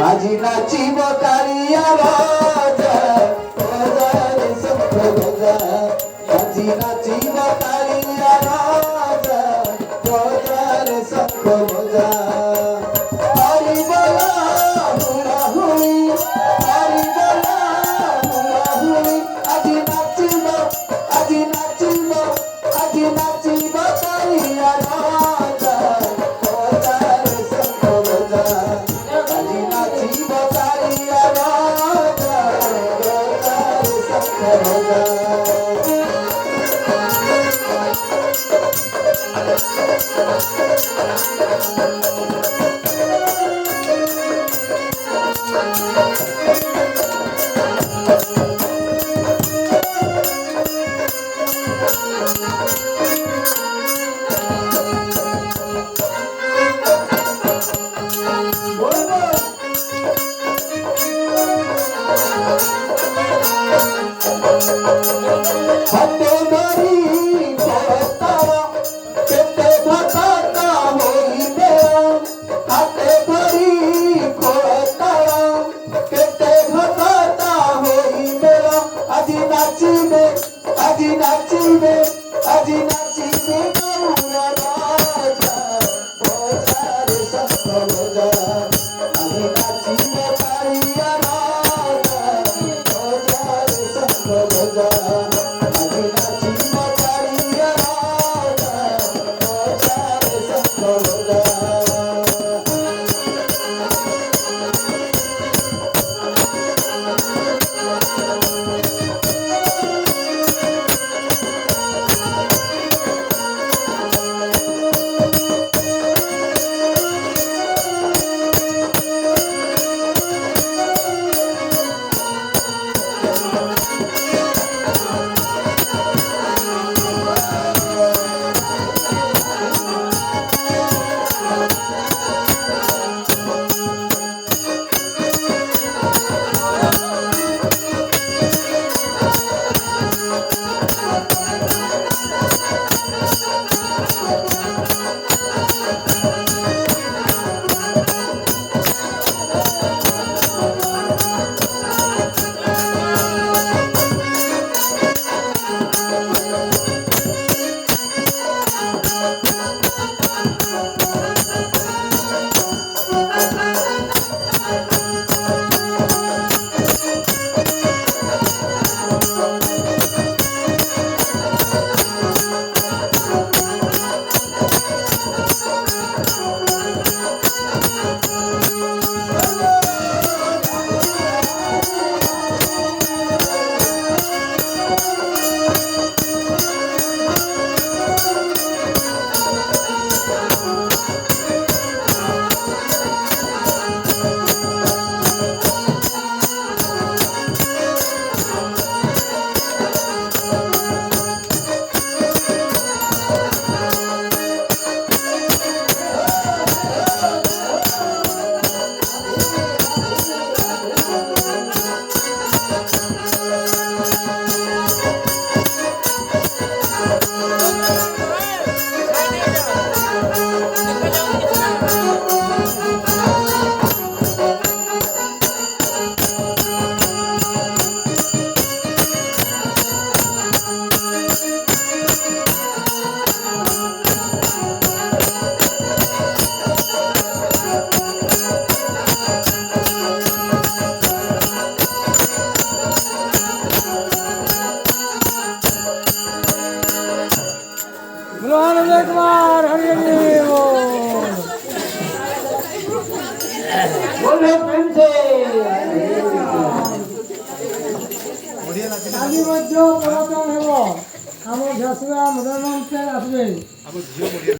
আজি নাচিব কালিয়া রাজা রাজার সঙ্গ রাজা আজি নাচিব কালিয়া রাজা রাজার সঙ্গ রাজা হরি বলা হুড়া হুড়ি হরি বলা হুড়া হুড়ি আজি নাচিব আজি নাচিব আজি নাচিব কালিয়া রাজা রাজার সঙ্গ রাজা হাতে ধরি ভরতারা কেতে ভাতা হইবে হাতে ধরি ভরতারা কেতে ভাতা হইবে আজি নাচিবে আজি নাচিবে আজি নাচিবে গৌরা রাজা বাজার সঙ্গ রাজা আজি নাচিবে কালিয়া রাজা বাজার সঙ্গ রাজা कुमार हरि बोले प्रेम से আজি মধ্য প্রবর্তন হব আমার ঝাঁসুয়া মদন মঞ্চে আসবে।